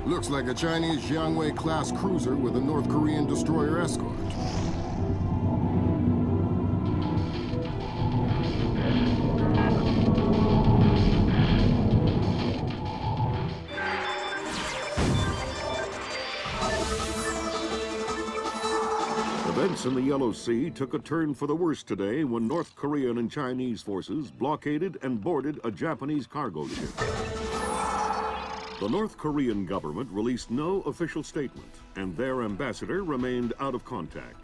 Looks like a Chinese Jiangwei-class cruiser with a North Korean destroyer escort. Events in the Yellow Sea took a turn for the worse today when North Korean and Chinese forces blockaded and boarded a Japanese cargo ship. The North Korean government released no official statement, and their ambassador remained out of contact.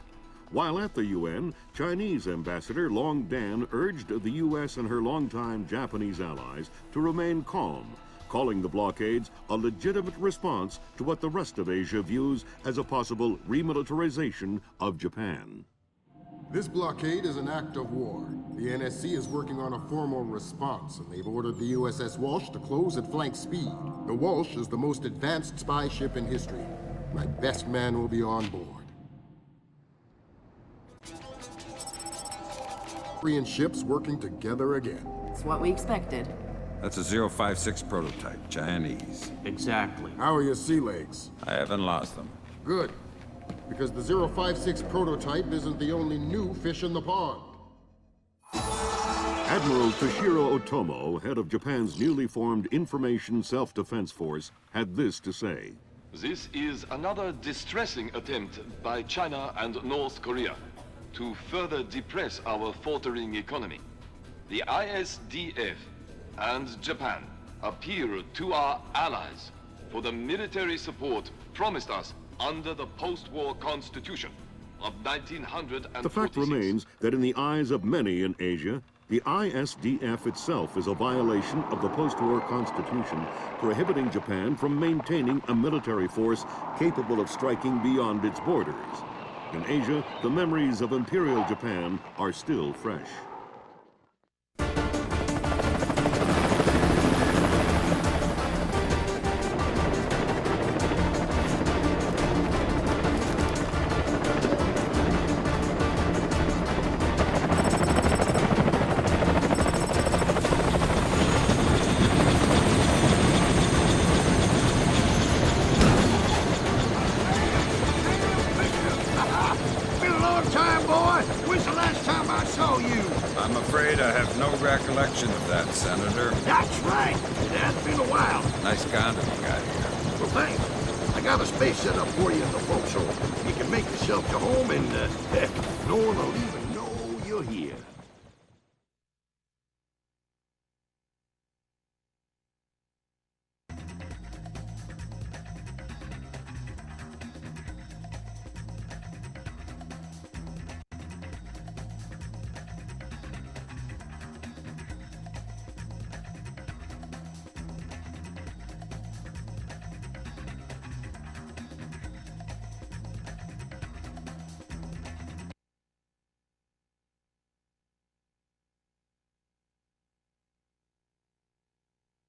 While at the UN, Chinese Ambassador Long Dan urged the U.S. and her longtime Japanese allies to remain calm, calling the blockades a legitimate response to what the rest of Asia views as a possible remilitarization of Japan. This blockade is an act of war. The NSC is working on a formal response, and they've ordered the USS Walsh to close at flank speed. The Walsh is the most advanced spy ship in history. My best man will be on board. Korean ships working together again. It's what we expected. That's a 056 prototype, Chinese. Exactly. How are your sea legs? I haven't lost them. Good. Because the 056 prototype isn't the only new fish in the pond. Admiral Toshiro Otomo, head of Japan's newly formed Information Self-Defense Force, had this to say. This is another distressing attempt by China and North Korea to further depress our faltering economy. The ISDF and Japan appeal to our allies for the military support promised us under the post-war constitution of 1946. The fact remains that in the eyes of many in Asia, the ISDF itself is a violation of the post-war constitution, prohibiting Japan from maintaining a military force capable of striking beyond its borders. In Asia, the memories of Imperial Japan are still fresh. I'm afraid I have no recollection of that, Senator. That's right. It has been a while. Nice condo you got here. Well, thanks. I got a space set up for you in the forecastle. You can make yourself to home and, heck, no one will even know you're here.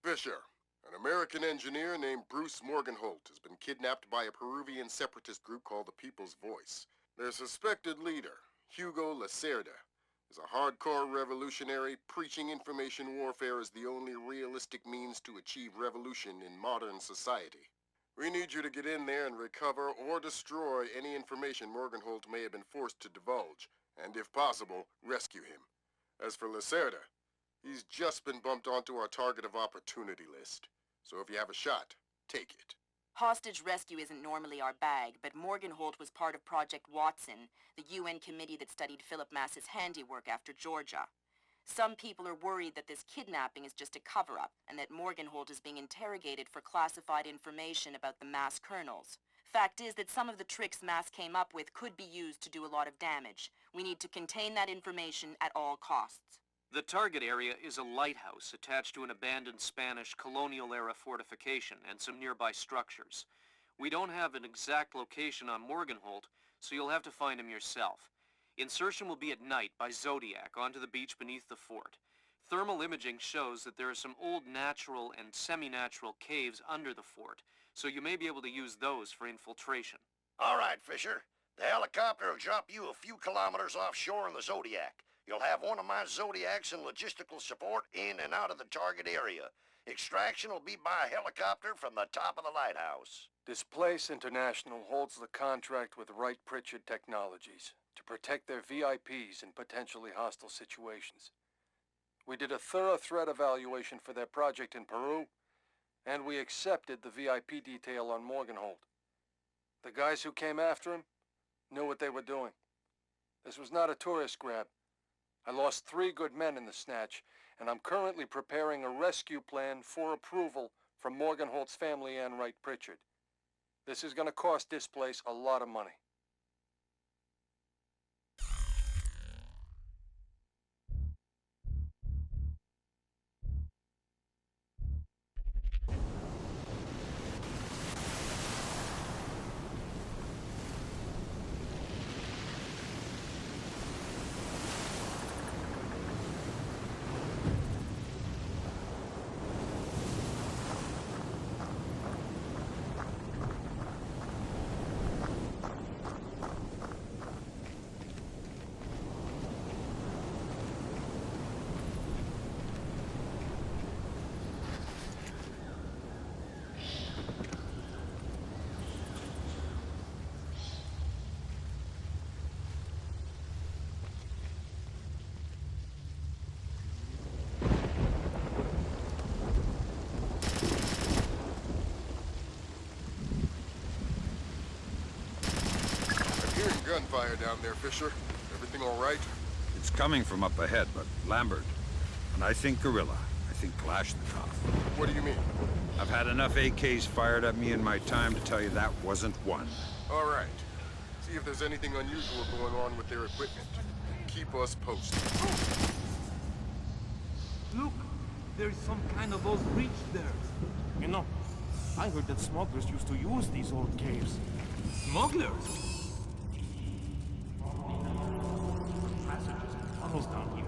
Fisher, an American engineer named Bruce Morgenholt, has been kidnapped by a Peruvian separatist group called the People's Voice. Their suspected leader, Hugo Lacerda, is a hardcore revolutionary preaching information warfare as the only realistic means to achieve revolution in modern society. We need you to get in there and recover or destroy any information Morgenholt may have been forced to divulge, and if possible, rescue him. As for Lacerda, he's just been bumped onto our target of opportunity list. So if you have a shot, take it. Hostage rescue isn't normally our bag, but Morgenholt was part of Project Watson, the UN committee that studied Philip Mass's handiwork after Georgia. Some people are worried that this kidnapping is just a cover-up, and that Morgenholt is being interrogated for classified information about the Mass kernels. Fact is that some of the tricks Mass came up with could be used to do a lot of damage. We need to contain that information at all costs. The target area is a lighthouse attached to an abandoned Spanish colonial-era fortification and some nearby structures. We don't have an exact location on Morgenholt, so you'll have to find him yourself. Insertion will be at night by Zodiac onto the beach beneath the fort. Thermal imaging shows that there are some old natural and semi-natural caves under the fort, so you may be able to use those for infiltration. All right, Fisher. The helicopter will drop you a few kilometers offshore in the Zodiac. You'll have one of my Zodiacs and logistical support in and out of the target area. Extraction will be by helicopter from the top of the lighthouse. Displace International holds the contract with Wright Pritchard Technologies to protect their VIPs in potentially hostile situations. We did a thorough threat evaluation for their project in Peru, and we accepted the VIP detail on Morgenholt. The guys who came after him knew what they were doing. This was not a tourist grab. I lost 3 good men in the snatch, and I'm currently preparing a rescue plan for approval from Morgenholt's family and Wright Pritchard. This is going to cost Displace a lot of money. Gunfire down there, Fisher. Everything all right? It's coming from up ahead, but Lambert. And I think Gorilla. I think Kalashnikov. What do you mean? I've had enough AKs fired at me in my time to tell you that wasn't one. All right. See if there's anything unusual going on with their equipment. Keep us posted. Look, there's some kind of old bridge there. You know, I heard that smugglers used to use these old caves. Smugglers? Passages and tunnels down here.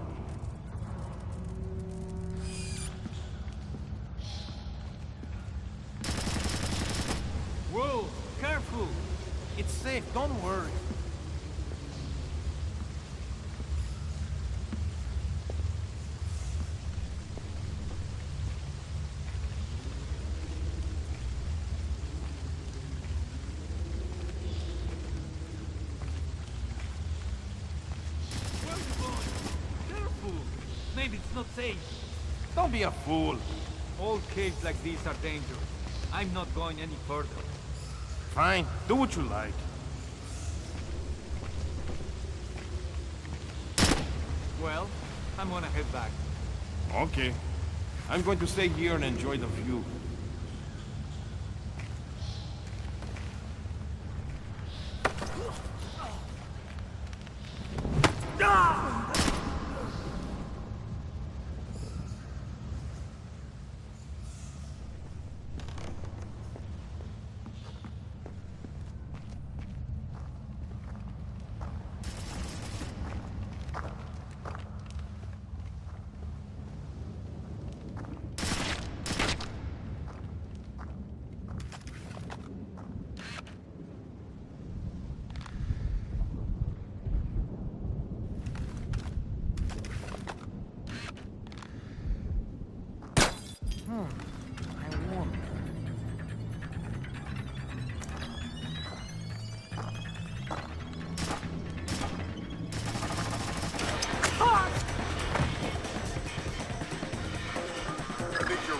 Whoa, careful! It's safe, don't worry. Maybe it's not safe. Don't be a fool. All caves like these are dangerous. I'm not going any further. Fine, do what you like. Well, I'm gonna head back. Okay. I'm going to stay here and enjoy the view.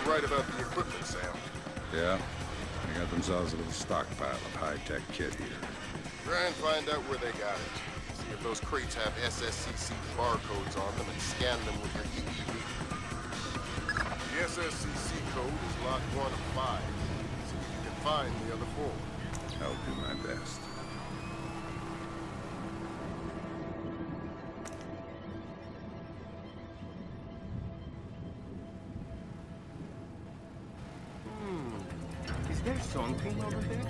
Right about the equipment, Sam. Yeah? They got themselves a little stockpile of high-tech kit here. Try and find out where they got it. See if those crates have SSCC barcodes on them and scan them with your EEV. The SSCC code is lot 1 of 5. See if you can find the other 4. I'll do my best. There's something over there.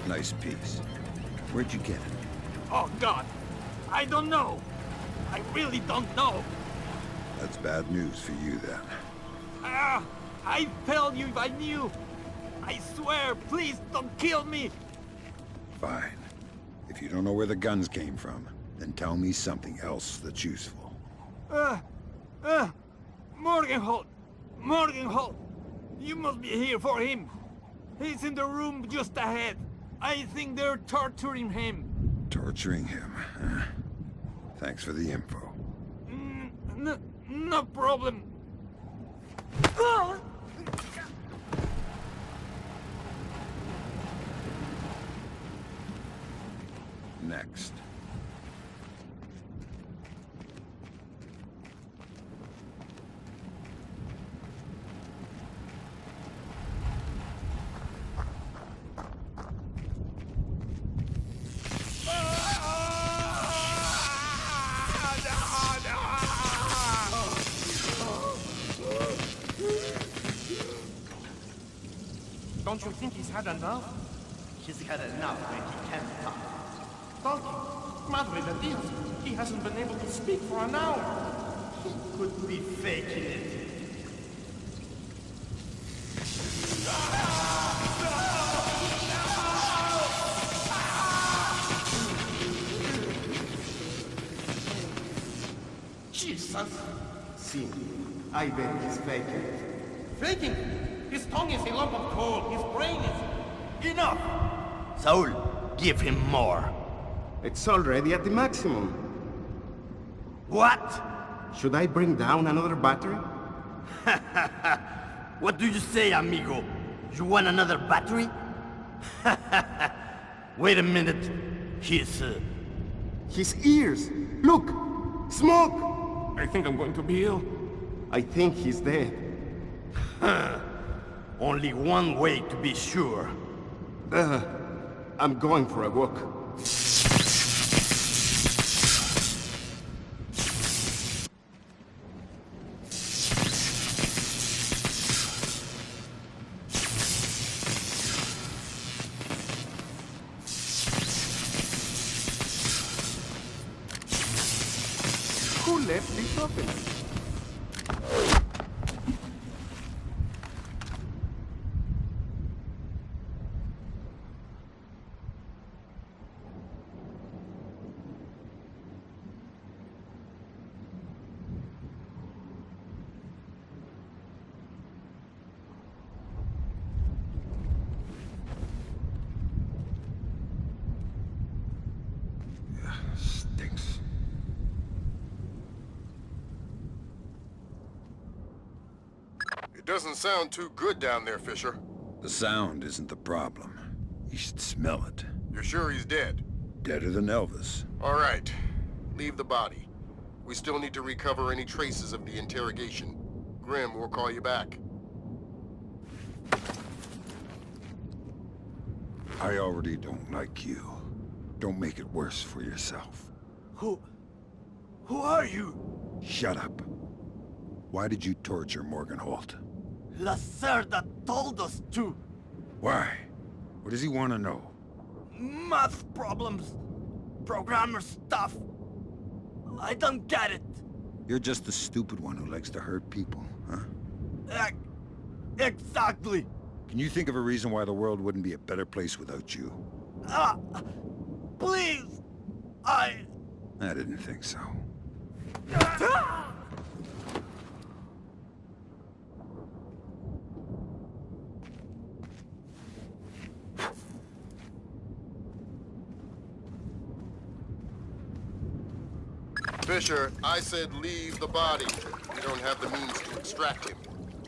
Nice piece. Where'd you get it? Oh, God. I don't know. I really don't know. That's bad news for you, then. Ah, I'd tell you if I knew. I swear, please don't kill me. Fine. If you don't know where the guns came from, then tell me something else that's useful. Morgenholt. Morgenholt. You must be here for him. He's in the room just ahead. I think they're torturing him. Torturing him, huh? Thanks for the info. No problem. Next. Don't you think he's had enough? He's had enough when he can't talk. Talking. Madre de Dios. He hasn't been able to speak for an hour. He could be faking it. Jesus. See, I bet he's faking it. Faking. His tongue is a lump of coal. His brain is... Enough! Saul, give him more. It's already at the maximum. What? Should I bring down another battery? What do you say, amigo? You want another battery? Wait a minute. His ears! Look! Smoke! I think I'm going to be ill. I think he's dead. Only one way to be sure. I'm going for a walk. Who left this open? Stinks. It doesn't sound too good down there, Fisher. The sound isn't the problem. You should smell it. You're sure he's dead? Deader than Elvis. All right. Leave the body. We still need to recover any traces of the interrogation. Grim will call you back. I already don't like you. Don't make it worse for yourself. Who are you? Shut up. Why did you torture Morgan Holt? Lacerda told us to. Why? What does he want to know? Math problems. Programmer stuff. I don't get it. You're just the stupid one who likes to hurt people, huh? Exactly. Can you think of a reason why the world wouldn't be a better place without you? Please. I didn't think so. Fisher, I said leave the body. We don't have the means to extract him.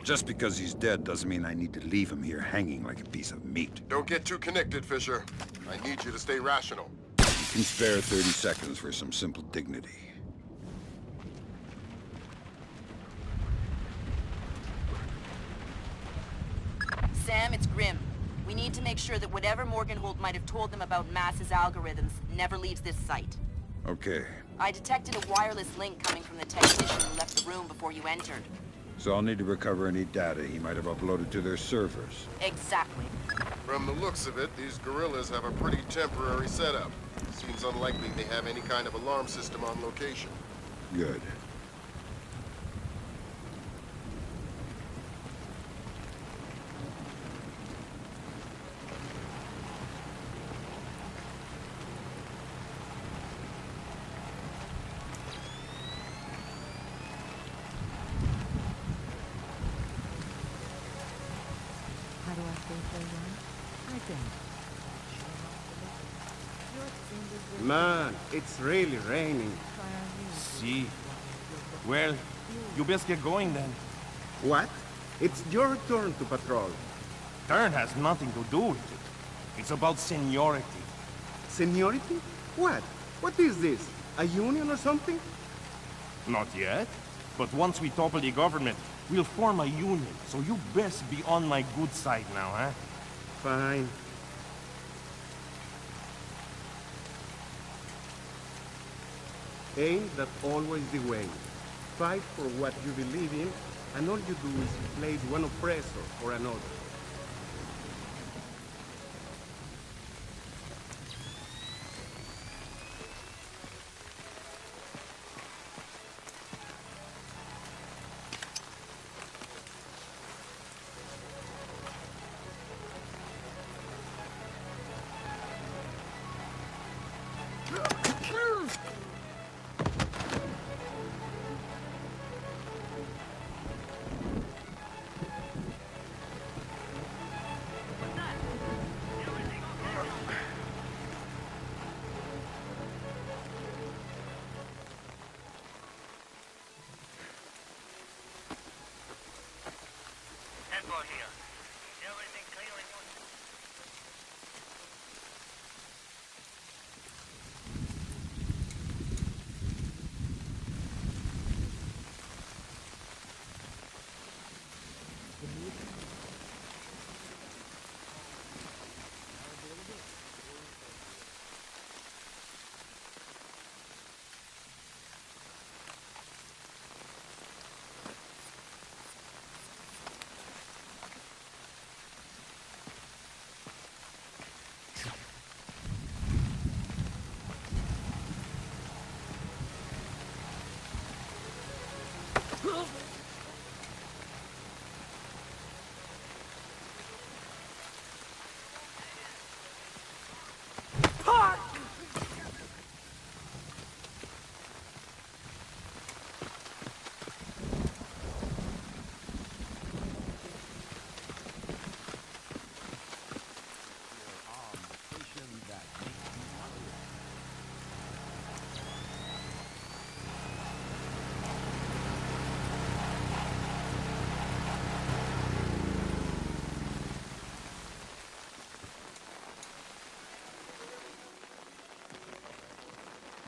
Just because he's dead doesn't mean I need to leave him here hanging like a piece of meat. Don't get too connected, Fisher. I need you to stay rational. You can spare 30 seconds for some simple dignity. Sam, it's Grim. We need to make sure that whatever Morgenhold might have told them about Mass's algorithms never leaves this site. Okay. I detected a wireless link coming from the technician who left the room before you entered. So I'll need to recover any data he might have uploaded to their servers. Exactly. From the looks of it, these guerrillas have a pretty temporary setup. Seems unlikely they have any kind of alarm system on location. Good. Man, it's really raining. See. Well, you best get going then. What? It's your turn to patrol. Turn has nothing to do with it. It's about seniority. Seniority? What? What is this? A union or something? Not yet. But once we topple the government, we'll form a union. So you best be on my good side now, huh? Fine. Ain't that always the way? Fight for what you believe in, and all you do is replace one oppressor for another.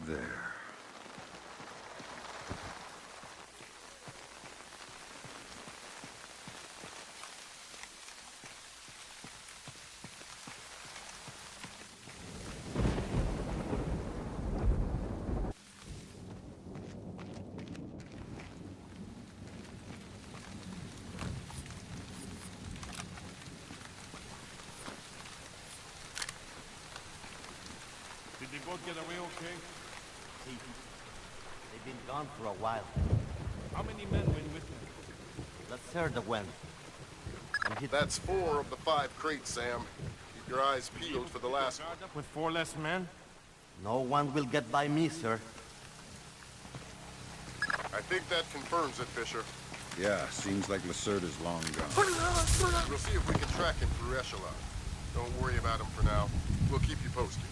There. Did they both get away okay? They've been gone for a while. How many men went with them? The third went. And he... That's 4 of the 5 crates, Sam. Keep your eyes peeled for the last one. With 4 less men? No one will get by me, sir. I think that confirms it, Fisher. Yeah, seems like Lacerda's long gone. We'll see if we can track him through Echelon. Don't worry about him for now. We'll keep you posted.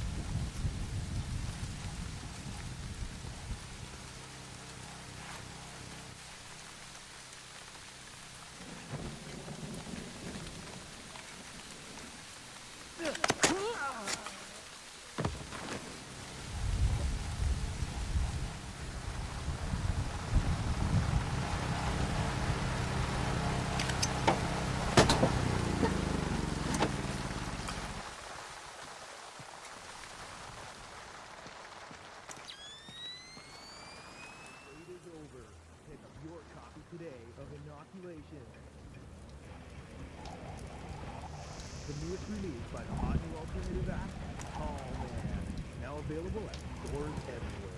The newest release by the hot new alternative act, Oh Man. Now available at stores everywhere.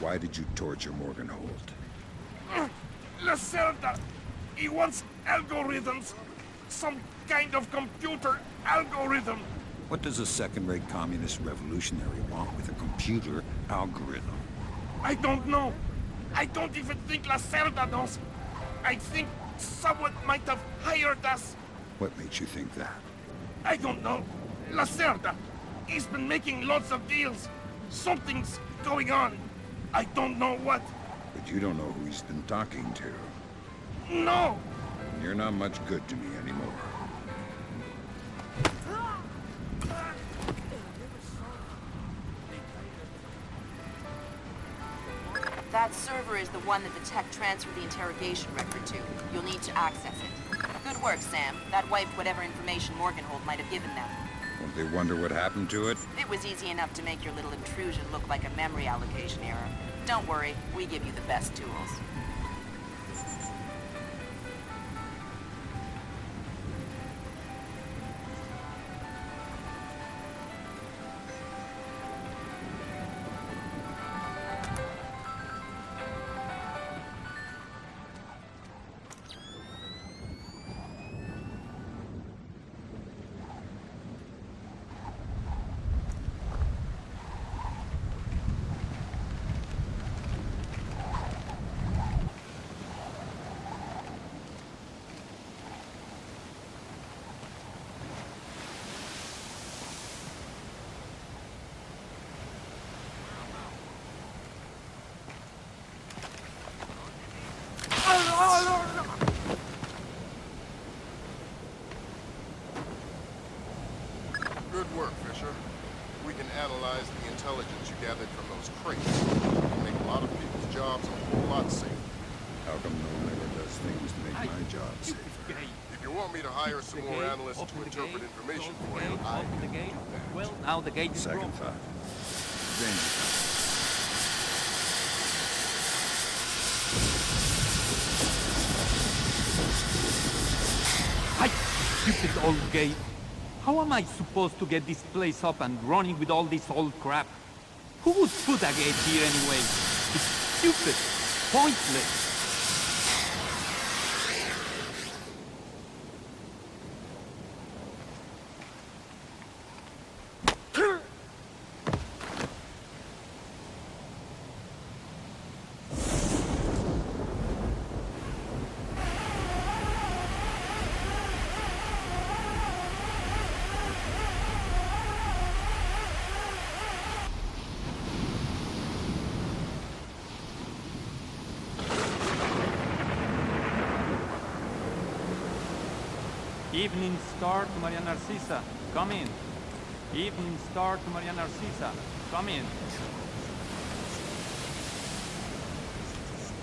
Why did you torture Morgan Holt? Lacerda! He wants algorithms! Some kind of computer algorithm! What does a second-rate communist revolutionary want with a computer algorithm? I don't know. I don't even think Lacerda knows. I think someone might have hired us. What makes you think that? I don't know. Lacerda! He's been making lots of deals. Something's going on. I don't know what. But you don't know who he's been talking to. No! You're not much good to me anymore. That server is the one that the tech transferred the interrogation record to. You'll need to access it. Good work, Sam. That wiped whatever information Morgenhold might have given them. Won't they wonder what happened to it? It was easy enough to make your little intrusion look like a memory allocation error. Don't worry, we give you the best tools. Good work, Fisher. We can analyze the intelligence you gathered from those crates. It'll make a lot of people's jobs a whole lot safer. How come no one ever does things to make my job safer? If you want me to hire some more analysts to interpret information for you, I can do that. Well, now the gate is Second broken. thought. Danger. Stupid old gate. How am I supposed to get this place up and running with all this old crap? Who would put a gate here anyway? It's stupid. Pointless. Evening star to Maria Narcisa. Come in. Evening star to Maria Narcisa. Come in.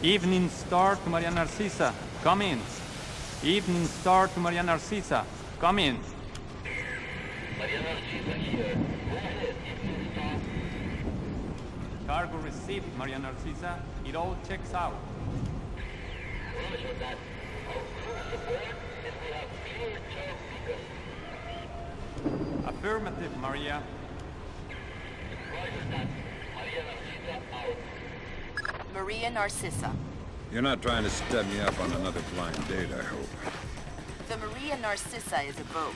Evening star to Maria Narcisa. Come in. Evening star to Maria Narcisa. Come in. Maria Narcisa here. Go ahead, evening star. Cargo received, Maria Narcisa. It all checks out. Roger that. Our crew support is we have pure talk beacon. Affirmative, Maria. Roger that. Maria Narcisa out. Maria Narcissa. You're not trying to step me up on another blind date, I hope. The Maria Narcissa is a boat.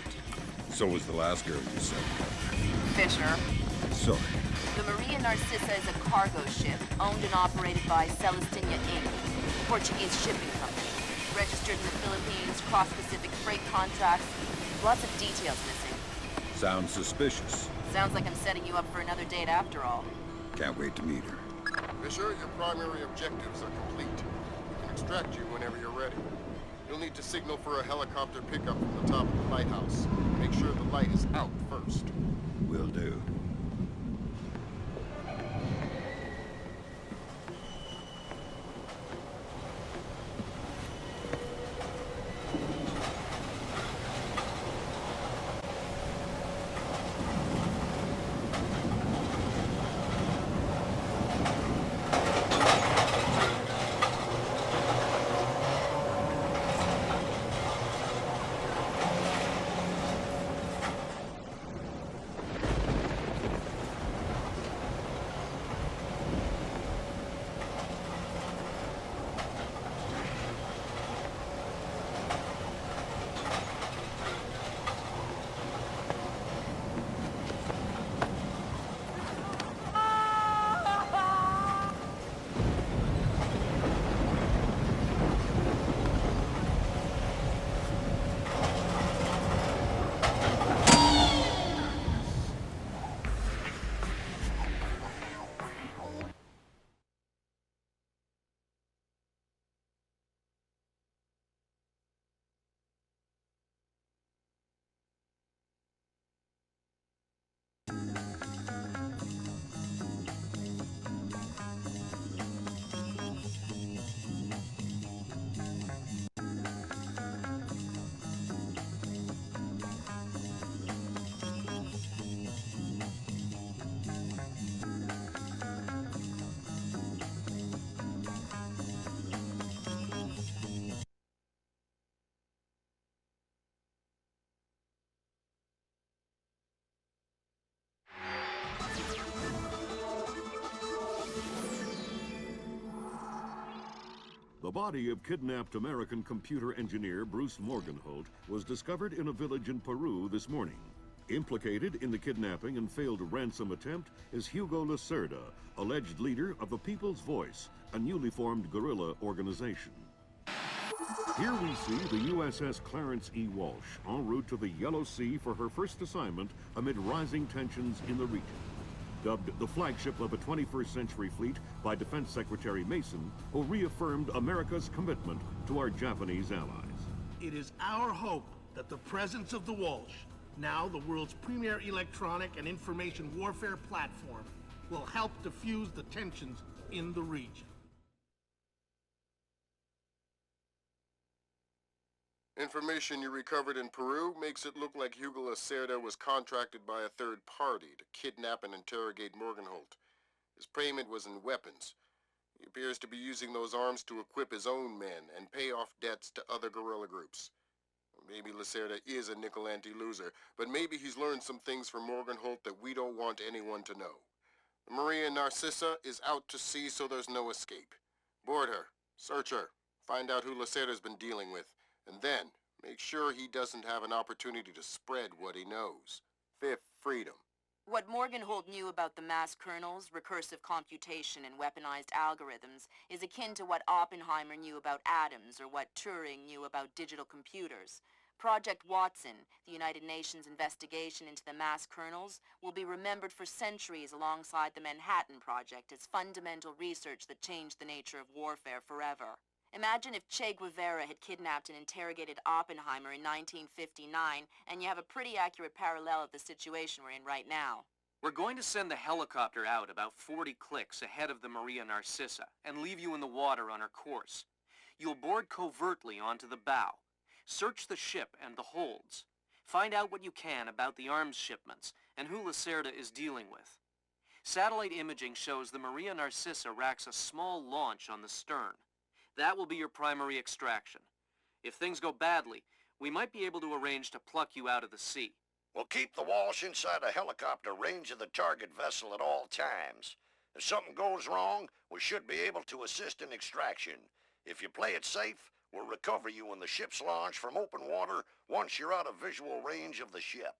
So was the last girl you said. Fisher. Sorry. The Maria Narcissa is a cargo ship owned and operated by Celestina Inc., Portuguese shipping company. Registered in the Philippines, cross-Pacific freight contracts. Lots of details missing. Sounds suspicious. Sounds like I'm setting you up for another date after all. Can't wait to meet her. Be sure your primary objectives are complete. We can extract you whenever you're ready. You'll need to signal for a helicopter pickup from the top of the lighthouse. Make sure the light is out first. Will do. The body of kidnapped American computer engineer Bruce Morgenholt was discovered in a village in Peru this morning. Implicated in the kidnapping and failed ransom attempt is Hugo Lacerda, alleged leader of the People's Voice, a newly formed guerrilla organization. Here we see the USS Clarence E. Walsh en route to the Yellow Sea for her first assignment amid rising tensions in the region. Dubbed the flagship of a 21st century fleet by Defense Secretary Mason, who reaffirmed America's commitment to our Japanese allies. It is our hope that the presence of the Walsh, now the world's premier electronic and information warfare platform, will help diffuse the tensions in the region. Information you recovered in Peru makes it look like Hugo Lacerda was contracted by a third party to kidnap and interrogate Morgenholt. His payment was in weapons. He appears to be using those arms to equip his own men and pay off debts to other guerrilla groups. Maybe Lacerda is a nickel-ante loser, but maybe he's learned some things from Morgenholt that we don't want anyone to know. The Maria Narcissa is out to sea, so there's no escape. Board her, search her, find out who Lacerda's been dealing with, and then make sure he doesn't have an opportunity to spread what he knows. Fifth freedom. What Morgenholt knew about the mass kernels, recursive computation, and weaponized algorithms is akin to what Oppenheimer knew about atoms or what Turing knew about digital computers. Project Watson, the United Nations investigation into the mass kernels, will be remembered for centuries alongside the Manhattan Project as fundamental research that changed the nature of warfare forever. Imagine if Che Guevara had kidnapped and interrogated Oppenheimer in 1959, and you have a pretty accurate parallel of the situation we're in right now. We're going to send the helicopter out about 40 clicks ahead of the Maria Narcissa and leave you in the water on her course. You'll board covertly onto the bow. Search the ship and the holds. Find out what you can about the arms shipments and who Lacerda is dealing with. Satellite imaging shows the Maria Narcissa racks a small launch on the stern. That will be your primary extraction. If things go badly, we might be able to arrange to pluck you out of the sea. We'll keep the Walsh inside a helicopter range of the target vessel at all times. If something goes wrong, we should be able to assist in extraction. If you play it safe, we'll recover you when the ship's launched from open water once you're out of visual range of the ship.